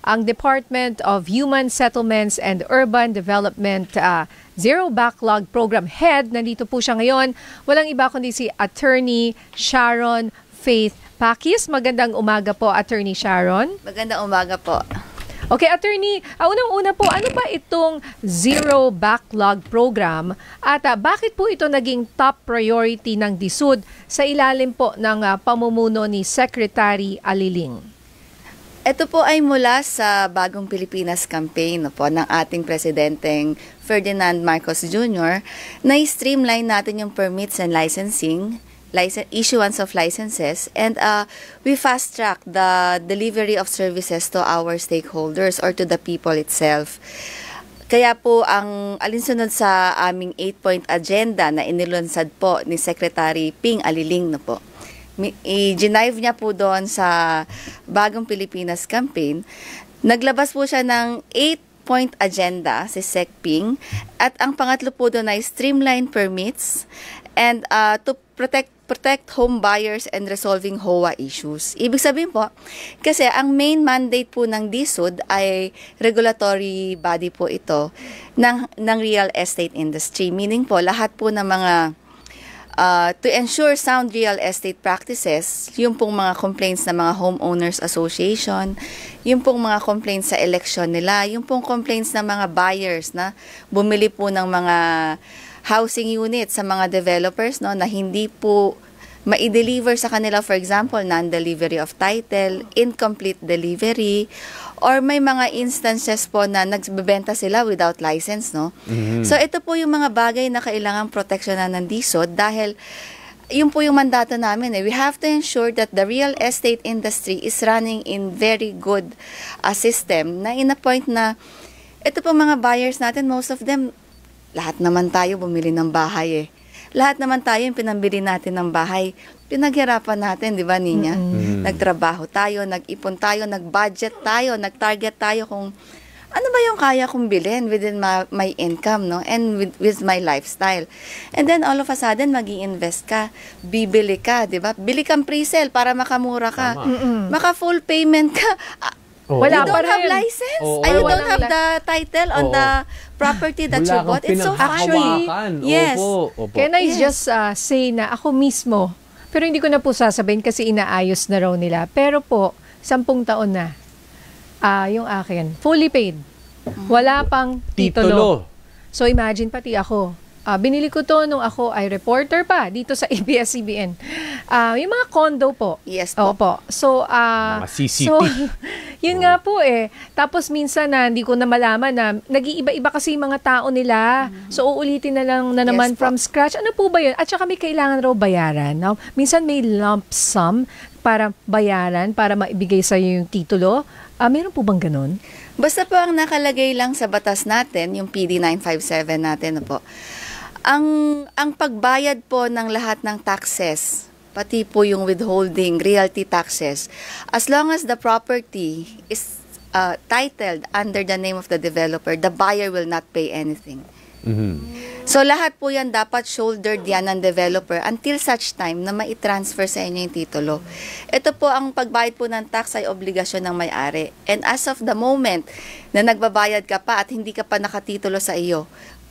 ang Department of Human Settlements and Urban Development Zero Backlog Program Head. Nandito po siya ngayon. Walang iba kundi si Attorney Sharon Faith Pakis. Magandang umaga po, Attorney Sharon. Magandang umaga po. Okay, Attorney, unang-una po, ano ba itong Zero Backlog Program at bakit po ito naging top priority ng DSUD sa ilalim po ng pamumuno ni Secretary Aliling? Ito po ay mula sa Bagong Pilipinas campaign po ng ating presidenteng Ferdinand Marcos Jr. na i-streamline natin yung permits and licensing, issuance of licenses, and we fast-track the delivery of services to our stakeholders or to the people itself. Kaya po ang alinsunod sa aming 8-point agenda na inilunsad po ni Secretary Ping Aliling na po. I-genive niya po doon sa Bagong Pilipinas campaign. Naglabas po siya ng 8-point agenda si Sec Ping, at ang pangatlo po doon ay streamline permits and to protect home buyers and resolving HOA issues. Ibig sabihin po, kasi ang main mandate po ng DSUD ay regulatory body po ito ng real estate industry. Meaning po, lahat po ng mga to ensure sound real estate practices, yung pong mga complaints ng mga homeowners association, yung pong mga complaints sa election nila, yung pong complaints ng mga buyers na bumili po ng mga housing units sa mga developers, no, na hindi po ma-deliver sa kanila, for example, non-delivery of title, incomplete delivery, or may mga instances po na nagbebenta sila without license, no? Mm-hmm. So ito po yung mga bagay na kailangang proteksyonan ng DSUD dahil yun po yung mandato namin. We have to ensure that the real estate industry is running in very good system na in a point na ito po mga buyers natin, most of them, lahat naman tayo bumili ng bahay eh. Lahat naman tayo yung pinambili natin ng bahay, pinaghirapan natin, di ba, Ninya? Mm-hmm. Nagtrabaho tayo, nag-ipon tayo, nag-budget tayo, nag-target tayo kung ano ba yung kaya kong bilhin within my income, no? And with my lifestyle. And then all of a sudden, mag-i-invest ka, bibili ka, di ba? Bili kang pre-sale para makamura ka. Maka-full payment ka. Wala you don't have license? You don't have the title on the property that you bought? It's so funny. Yes. Opo. Can I just say na ako mismo, pero hindi ko na po sasabihin kasi inaayos na raw nila. Pero po, 10 taon na yung akin, fully paid. Wala pang titulo. So imagine pati ako, binili ko to nung ako ay reporter pa dito sa ABS-CBN. Yung mga condo po. Yes po. Opo. So, mga CCTV. So, yun nga po eh. Tapos minsan na hindi ko na malaman na nag-iiba-iba kasi yung mga tao nila. So, uulitin na lang na naman from scratch. Ano po ba yun? At saka may kailangan raw bayaran. No? Minsan may lump sum para bayaran, para maibigay sa yung titulo. Meron po bang ganun? Basta po ang nakalagay lang sa batas natin, yung PD 957 natin na po. Ang pagbayad po ng lahat ng taxes, pati po yung withholding, realty taxes, as long as the property is titled under the name of the developer, the buyer will not pay anything. Mm-hmm. So lahat po yan dapat shouldered yan ng developer until such time na mai-transfer sa inyo yung titulo. Ito po ang pagbayad po ng tax ay obligasyon ng may-ari. And as of the moment na nagbabayad ka pa at hindi ka pa nakatitulo sa iyo,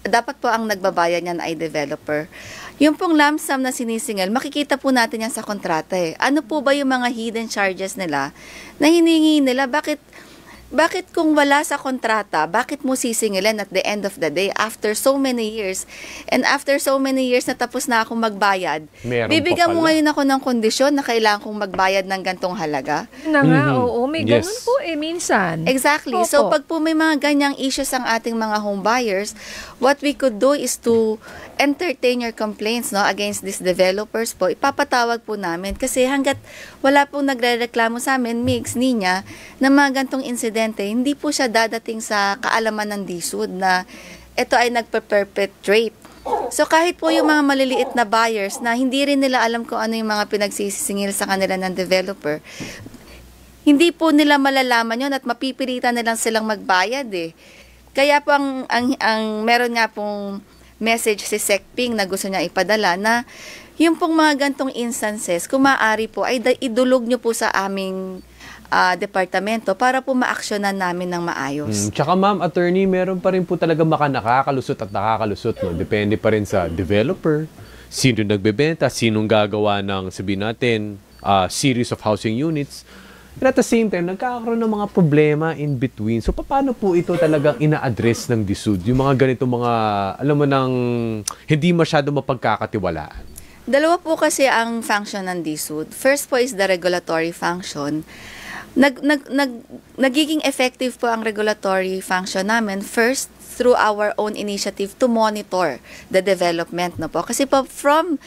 dapat po ang nagbabayad niyan ay developer. Yung pong lump sum na sinisingil, makikita po natin yan sa kontrata eh. Ano po ba yung mga hidden charges nila na hiningi nila? Bakit kung wala sa kontrata, bakit mo sisingilin at the end of the day, after so many years, and after so many years na tapos na akong magbayad, bibigyan mo ngayon ako ng kondisyon na kailangan kong magbayad ng gantong halaga? Na nga, oo, may ganun po eh, minsan. Exactly. Opo. So, pag po may mga ganyang issues ang ating mga home buyers, what we could do is to entertain your complaints against these developers po. Ipapatawag po namin kasi hanggat wala pong nagre-reklamo sa amin, Migs, Ninya, na mga gantong insidente, hindi po siya dadating sa kaalaman ng DSUD na ito ay nagpe-perpetrate. So kahit po yung mga maliliit na buyers na hindi rin nila alam kung ano yung mga pinagsisingil sa kanila ng developer, hindi po nila malalaman yun at mapipilitan nilang silang magbayad eh. Kaya po ang meron nga pong message si Sec Ping na gusto niya ipadala na yung pong mga gantong instances, kung maaari po, ay idulog nyo po sa aming departamento para po maaksyonan namin ng maayos. Tsaka ma'am, attorney, meron pa rin po talaga nakakalusot at nakakalusot. No? Depende pa rin sa developer, sino nagbebenta, sinong gagawa ng, sabihin natin, series of housing units. And at the same time, nagkakaroon ng mga problema in between. So, paano po ito talagang ina-address ng DSUD? Yung mga ganito mga, alam mo nang, hindi masyado mapagkakatiwalaan. Dalawa po kasi ang function ng DSUD. First po is the regulatory function. Nagiging effective po ang regulatory function namin first through our own initiative to monitor the development. No po? Kasi po from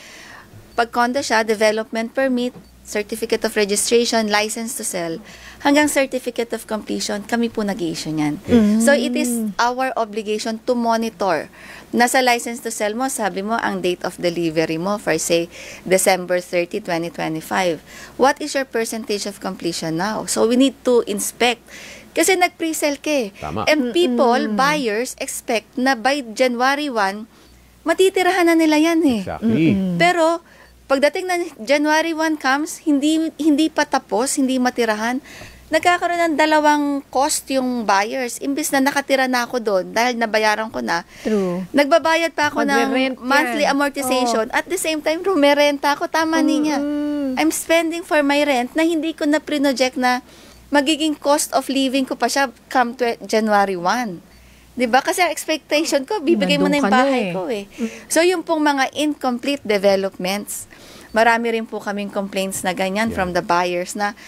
pagkondo siya, development permit, certificate of registration, license to sell, hanggang certificate of completion, kami po nag-i-issue niyan. So, it is our obligation to monitor. Nasa license to sell mo, sabi mo, ang date of delivery mo for, say, December 30, 2025. What is your percentage of completion now? So, we need to inspect. Kasi nag-pre-sell ka eh. Tama. And people, buyers, expect na by January 1, matitirahan na nila yan eh. Exactly. Pero, pagdating na January 1 comes, hindi pa tapos, hindi matirahan, nagkakaroon ng dalawang cost yung buyers. Imbis na nakatira na ako doon dahil nabayaran ko na, True. nagbabayad pa ako ng Magre-rent monthly yan. amortization. At the same time, rumerenta ako. Tama niya. I'm spending for my rent na hindi ko na pre-project na magiging cost of living ko pa siya come January 1. 'Di ba? Kasi ang expectation ko, bibigay mo na yung Nandun ka na bahay eh. ko eh. So, yung pong mga incomplete developments, marami rin po kaming complaints na ganyan from the buyers na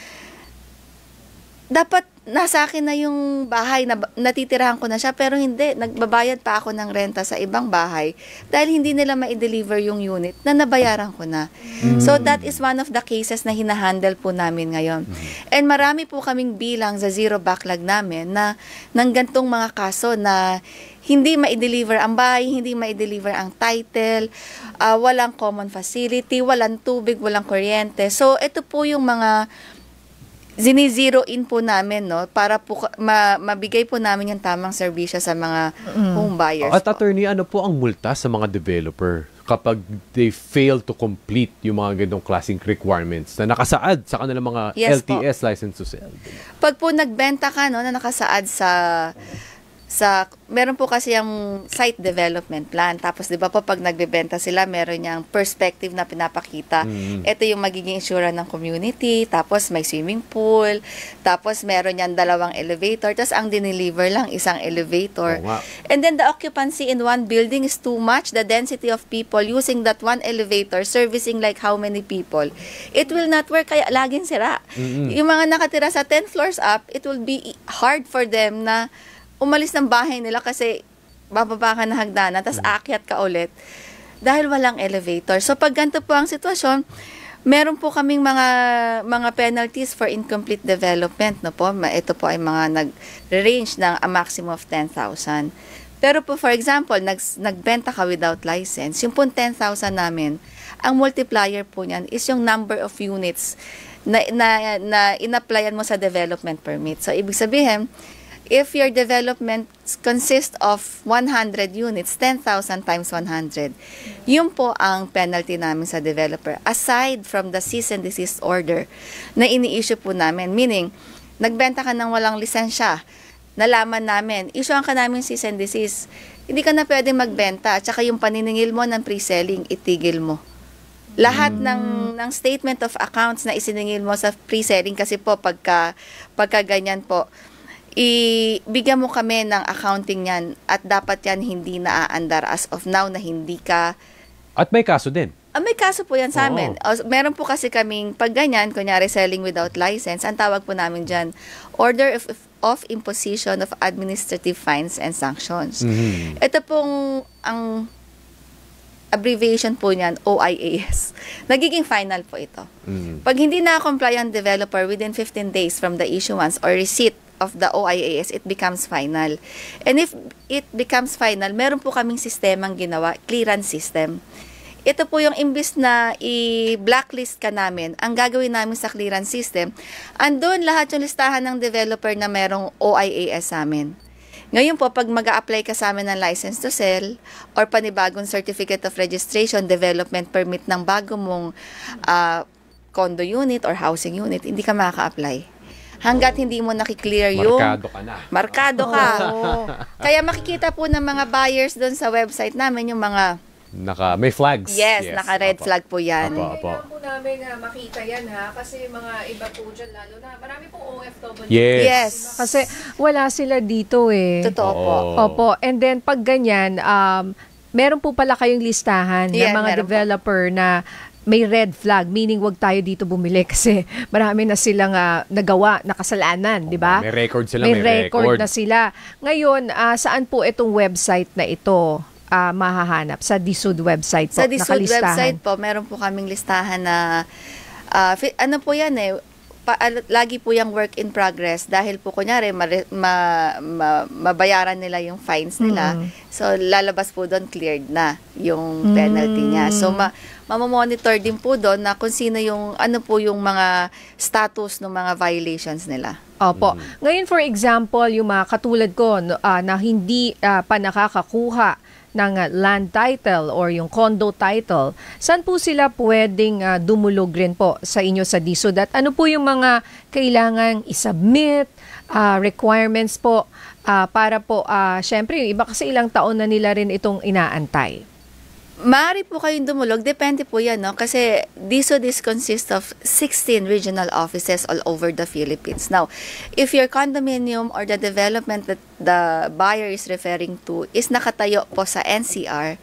dapat nasa akin na yung bahay, na natitirahan ko na siya, pero hindi, nagbabayad pa ako ng renta sa ibang bahay dahil hindi nila ma-deliver yung unit na nabayaran ko na. So, that is one of the cases na hinahandle po namin ngayon. And marami po kaming bilang sa zero backlog namin na ng gantong mga kaso na hindi ma-deliver ang bahay, hindi ma-deliver ang title, walang common facility, walang tubig, walang kuryente. So, ito po yung mga zero in po namin, no, para po mabigay po namin yung tamang serbisyo sa mga home buyers. At attorney, ano po ang multa sa mga developer kapag they fail to complete yung mga ganitong klaseng requirements na nakasaad sa kanilang mga LTS, license to sell? Pag po nagbenta ka, no, na nakasaad sa meron po kasi yung site development plan. Tapos 'di ba po pag nagbebenta sila, meron yang perspective na pinapakita. Ito yung magiging itsura ng community, tapos may swimming pool, tapos meron yang dalawang elevator, tapos ang dineliver lang isang elevator. Oo nga. And then the occupancy in one building is too much. The density of people using that one elevator servicing like how many people. It will not work, kaya laging sira. Yung mga nakatira sa 10 floors up, it will be hard for them na umalis ng bahay nila kasi bababa ka na hagdanan, tapos aakyat ka ulit dahil walang elevator. So, pag ganito po ang sitwasyon, meron po kaming mga penalties for incomplete development. No po? Ito po ay mga nag-range ng a maximum of 10,000. Pero po, for example, nagbenta ka without license, yung po 10,000 namin, ang multiplier po niyan is yung number of units na in-applyan mo sa development permit. So, ibig sabihin, if your development consists of 100 units, 10,000 times 100, yun po ang penalty namin sa developer. Aside from the cease and desist order na ini-issue po namin, meaning, nagbenta ka ng walang lisensya, nalaman namin, issuean ka namin cease and desist, hindi ka na pwede magbenta, at saka yung paniningil mo ng pre-selling, itigil mo. Lahat ng statement of accounts na isiningil mo sa pre-selling, kasi po pagka ganyan po, ibigyan mo kami ng accounting yan at dapat yan hindi naaandar as of now na hindi ka... At may kaso din. May kaso po yan sa amin. Meron po kasi kaming pag ganyan, kunyari selling without license, ang tawag po namin dyan, order of imposition of administrative fines and sanctions. Ito pong ang abbreviation po niyan, OIAS. Nagiging final po ito. Pag hindi na-comply ang developer within 15 days from the issuance or receipt of the OIAS, it becomes final. And if it becomes final, meron po kaming sistemang ginawa, clearance system. Ito po yung imbis na i-blacklist ka namin, ang gagawin namin sa clearance system, andun lahat yung listahan ng developer na merong OIAS sa amin. Ngayon po, pag mag-a-apply ka sa amin ng license to sell or panibagong certificate of registration, development permit ng bago mong condo unit or housing unit, hindi ka makaka-apply. hanggat hindi mo nakiklear yung... Markado ka na. Markado ka. Oo. Kaya makikita po ng mga buyers doon sa website namin yung mga... May flags. Yes, naka-red Opo. flag po yan. Opo. Kailangan po namin makita yan ha, kasi mga iba po dyan, lalo na marami pong OFW. Yes. Kasi wala sila dito eh. Totoo po. Oo. Opo, and then pag ganyan, meron po pala kayong listahan ng Yeah, mga meron po. developer na may red flag, meaning wag tayo dito bumili kasi marami na silang nagawa na kasalanan, di ba? May record sila, May may record record. na sila. Ngayon, saan po itong website na ito mahahanap? Sa DSUD website po, Sa DSUD nakalistahan. website po, meron po kaming listahan na, ano po yan eh, lagi po yung work in progress dahil po kunyari mabayaran nila yung fines nila. So lalabas po doon cleared na yung penalty niya. So mamamonitor din po doon na kung sino yung ano po yung mga status ng mga violations nila. Opo. Ngayon, for example, yung mga katulad ko na hindi pa nakakakuha ng land title or yung condo title, saan po sila pwedeng dumulog rin po sa inyo sa DSUD? At ano po yung mga kailangang isubmit, requirements po para po, syempre, yung iba kasi ilang taon na nila rin itong inaantay. Maaari po kayong dumulog, depende po yan, no? Kasi DSUD consists of 16 regional offices all over the Philippines. Now, if your condominium or the development that the buyer is referring to is nakatayo po sa NCR,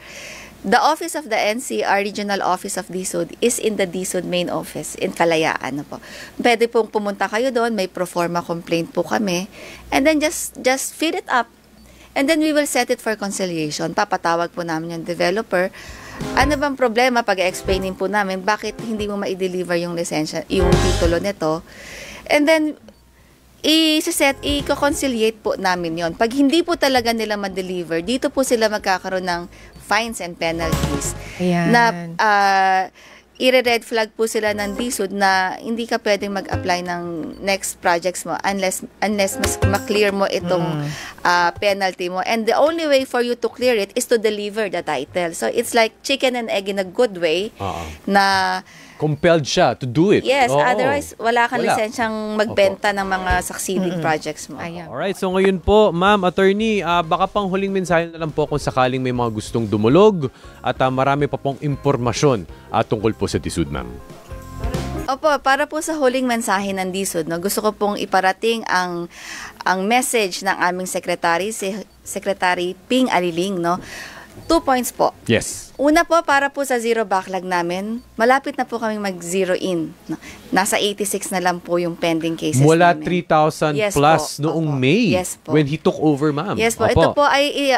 the office of the NCR, regional office of DSUD, is in the DSUD main office in Kalayaan. No po. Pwede pong pumunta kayo doon, may proforma complaint po kami, and then just feed it up. And then we will set it for conciliation. Papatawag po namin yung developer. Ano bang problema pag explainin po namin bakit hindi mo ma-deliver yung lisensya, yung titulo nito. And then i-conciliate po namin yon. Pag hindi po talaga nila ma-deliver, dito po sila magkakaroon ng fines and penalties. Ayan. Na i-red flag po sila ng DSUD na hindi ka pwedeng mag-apply ng next projects mo unless mas ma-clear mo itong penalty mo. And the only way for you to clear it is to deliver the title. So it's like chicken and egg in a good way na Compelled siya to do it. yes, Oo. otherwise wala kang Wala. lisensyang magbenta ng mga succeeding projects mo. Ayan. Alright, so ngayon po, ma'am, attorney, baka pang huling mensahe na lang po kung sakaling may mga gustong dumulog at marami pa pong impormasyon tungkol po sa DSUD, ma'am. Opo, para po sa huling mensahe ng DSUD, no, gusto ko pong iparating ang message ng aming secretary, si Secretary Ping Aliling, no. 2 points po. Yes. Una po, para po sa zero backlog namin, malapit na po kami mag-zero in. No? Nasa 86 na lang po yung pending cases Mula namin. 3,000 Yes plus po. noong Opo. May Yes po. when he took over, ma'am. Yes po. Opo. Ito po ay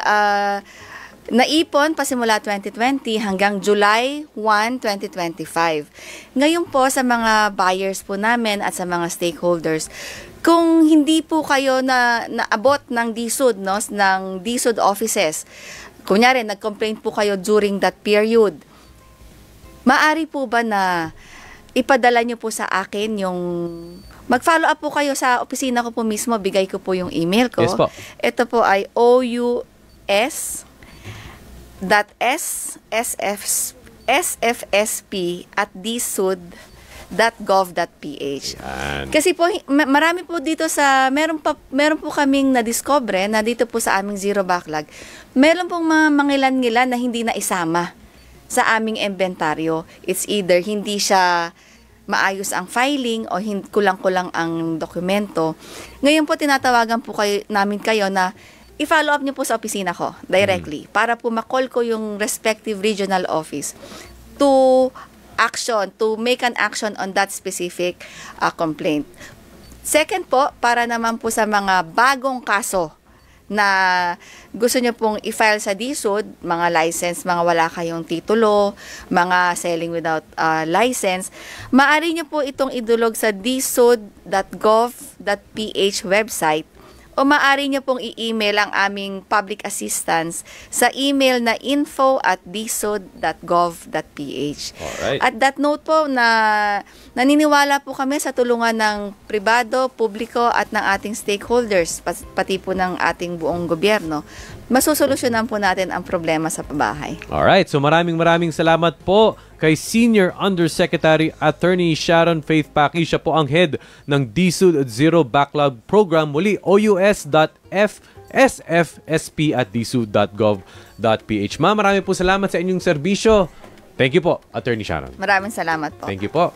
naipon pa simula 2020 hanggang July 1, 2025. Ngayon po sa mga buyers po namin at sa mga stakeholders, kung hindi po kayo na naabot ng DSUD, no, ng DSUD offices, kunyari, nag-complain po kayo during that period, maari po ba na ipadala nyo po sa akin yung... Mag-follow up po kayo sa opisina ko po mismo, bigay ko po yung email ko. Yes po. Ito po ayous.sfsp@dsud.gov.ph. Yan. Kasi po marami po dito sa meron po kaming na-discover na dito po sa aming zero backlog. Meron pong mga mangilan-ngilan na hindi na isama sa aming inventaryo. It's either hindi siya maayos ang filing o kulang-kulang ang dokumento. Ngayon po tinatawagan po namin kayo na i-follow up niyo po sa opisina ko directly para po ma-call ko yung respective regional office to make an action on that specific complaint. Second po, para naman po sa mga bagong kaso na gusto nyo pong i-file sa DSUD, mga license, mga wala kayong titulo, mga selling without license, maaari nyo po itong idulog sa dsud.gov.ph website o maaari nyo pong i-email ang aming public assistance sa email na info@dsud.gov.ph. Alright. At that note po na naniniwala po kami sa tulungan ng pribado, publiko at ng ating stakeholders, pati po ng ating buong gobyerno, masusolusyonan po natin ang problema sa pabahay. Alright, so maraming salamat po kay Senior Undersecretary Attorney Sharon Faith Paki. Siya po ang head ng DSUD Zero Backlog Program. Muli,ous.fsfsp@dsud.gov.ph. Ma'am, marami po salamat sa inyong serbisyo. Thank you po, Attorney Sharon. Maraming salamat po. Thank you po.